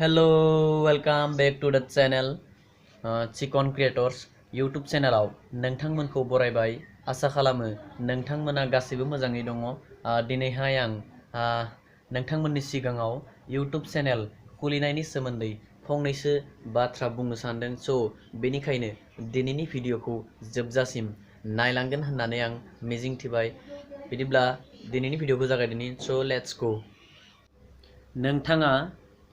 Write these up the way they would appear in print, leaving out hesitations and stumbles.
Hello, welcome back to the channel Chicken Creators YouTube channel नोंथांमोनखौ बरायबाय आसा खालामो नोंथांमोना गासैबो मोजाङै दङ दिनैहाय आं नोंथांमोननि सिगाङाव YouTube channel खुलिनायनि सोमोन्दै फंनैसो बाथ्रा बुंनो सानदों स' बेनिखायनो दिनैनि भिडिअखौ जोबजासिम नायलांगोन होननानै आं मिजिंथिबाय बिदिब्ला दिनैनि भिडिअखौ जागायदिनि स' लेट्स गो नोंथाङा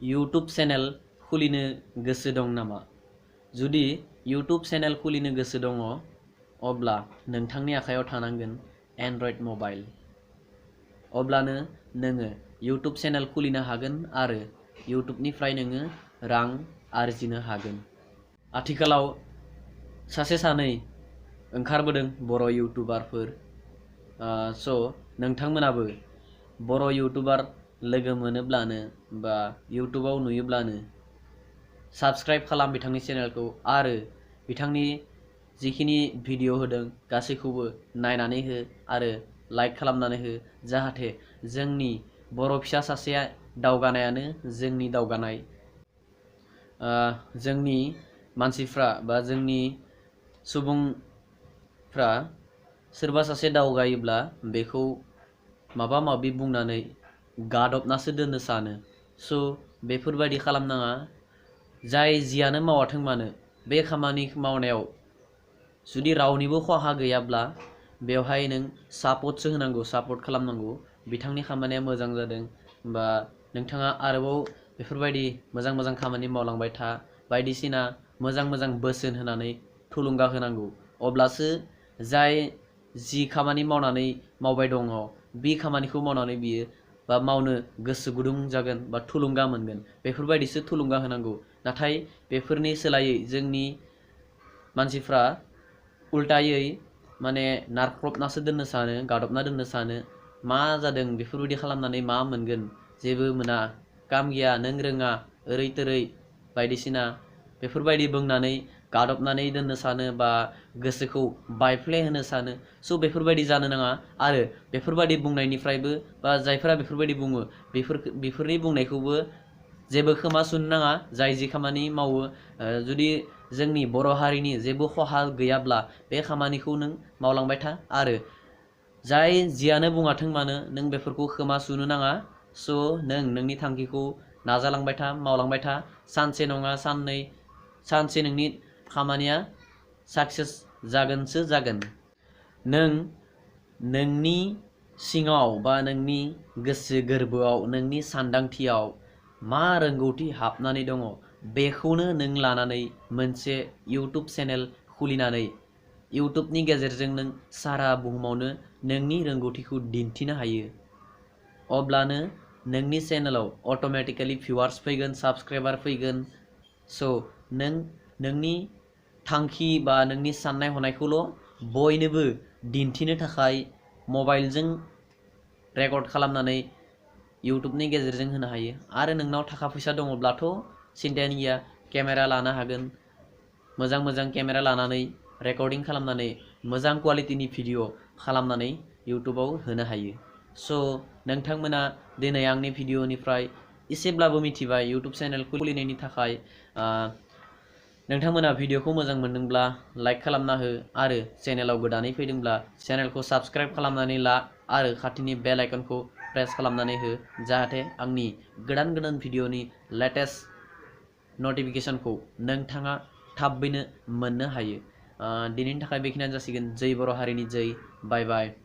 YouTube चेनेल खुलिनो गोसो दं नामा? जुदि YouTube चेनेल खुलिनो गोसो दङ अब्ला नोंथांनि आखायाव थानांगोन एन्ड्रइड मबाइल अब्लानो नोङो YouTube चेनेल खुलिनो हागोन आरो YouTubeनिफ्राय नोङो रां आरजिनो हागोन। आथिखालाव सासे सानै ओंखारबोदों बर' इउटुबारफोर स' नोंथांमोनाबो बर' इउटुबार लोगो मोनोब्लानो बा इउटुबाव नुयोब्लानो साबस्क्राइब खालाम बिथांनि चेनेलखौ आरो बिथांनि जिखिनि भिडिअ होदों गासैखौबो नायनानै हो आरो लाइक खालामनानै हो जाहाथे जोंनि बर' फिसा सासेया दावगानायानो जोंनि दावगानाय जोंनि मानसिफ्रा बा जोंनि सुबुंफ्रा सोरबा सासे दावगायोब्ला बेखौ माबा माबि बुंनानै गादबनासो दोननो सानो स' बेफोरबायदि खालामनाङा जाय जियानो मावाथों मानो बे खामानि मावनायाव जुदि रावनिबो खहा गैयाब्ला बेवहाय नों सापर्टसो होनांगौ सापर्ट खालामनांगौ बिथांनि खामानिया मोजां जादों बा नोंथाङा आरोबाव बेफोरबायदि मोजां मोजां खामानि मावलांबाय था बायदिसिना मोजां मोजां बोसोन होनानै थुलुंगा होनांगौ अब्लासो जाय जि खामानि मावनानै मावबाय दङ बे खामानिखौ मावनानै बियो बा मावनो गोसो गुदुं जागोन बा थुलुंगा मोनगोन बेफोरबायदिसो थुलुंगा होनांगौ नाथाय बेफोरनि सोलायै जोंनि मानसिफ्रा उल्टायै माने नारख्रबनासो दोननो सानो गादबना दोननो सानो मा जादों बेफोरबायदि खालामनानै मा मोनगोन जेबो मोना काम गैया नों रोङा ओरै तोरै बायदिसिना बेफोरबायदि बुंनानै गादबनानै दोननो सानो बा गोसोखौ बायफ्ले होनो सानो स' बेफोरबायदि जानो नाङा आरो बेफोरबायदि बुंनायनिफ्रायबो बा जायफोरा बेफोरबायदि बुङो बेफोरनि बुंनायखौबो जेबो खोमा सुननो नाङा जाय जि खामानि मावो जुदि जोंनि बर' हारिनि जेबो खहा गैयाब्ला बे खामानिखौ नों मावलांबाय था आरो जाय जियानो बुङाथों मानो नों बेफोरखौ खोमा सुनो नाङा स' नों नोंनि थांखिखौ नाजालांबाय था मावलांबाय था सानसे नङा सानसे नोंनि खामानिया साक्सेस जागोनसो जागोन नों नोंनि सिङाव बा नोंनि गोसो गोरबोआव नोंनि सानदांथियाव मा रोंगौथि हाबनानै दङ बेखौनो नों लानानै मोनसे इउटुब चेनेल खुलिनानै इउटुबनि गेजेरजों नों सारा बुहुमावनो नोंनि रोंगौथिखौ दिन्थिनो हायो अब्लानो नोंनि चेनेलाव अट'मेटिकेलि भिउवार्स फैगोन साबस्क्राइबार फैगोन स' नों नोंनि थांखि बा नोंनि साननाय हनायखौल' बयनोबो दिन्थिनो थाखाय मबाइलजों रेकर्ड खालामनानै इउटुबनि गेजेरजों होनो हायो आरो नोंनाव थाखा फैसा दङब्लाथ' सिन्थायानो गैया केमेरा लानो हागोन मोजां मोजां केमेरा लानानै रेकर्डिं खालामनानै मोजां क्वालिटिनि भिडिअ खालामनानै इउटुबाव होनो हायो स' नोंथांमोना दिनै आंनि भिडिअनिफ्राय एसेब्लाबो मिथिबाय इउटुब चेनेल खुलिनायनि थाखाय नोंथांमोना भिडिअखौ मोजां मोनदोंब्ला लाइक खालामना हो आरो चेनेलाव गोदानै फैदोंब्ला चेनेलखौ साबस्क्राइब खालामनानै ला आरो खाथिनि बेल आइकनखौ प्रेस खालामनानै हो जाहाथे आंनि गोदान गोदान भिडिअनि लेटेस्ट नटिफिकेशनखौ नोंथाङा थाबैनो मोननो हायो दिनैनि थाखाय बेखिनियानो जासिगोन जै बर' हारिनि जै बाय बाय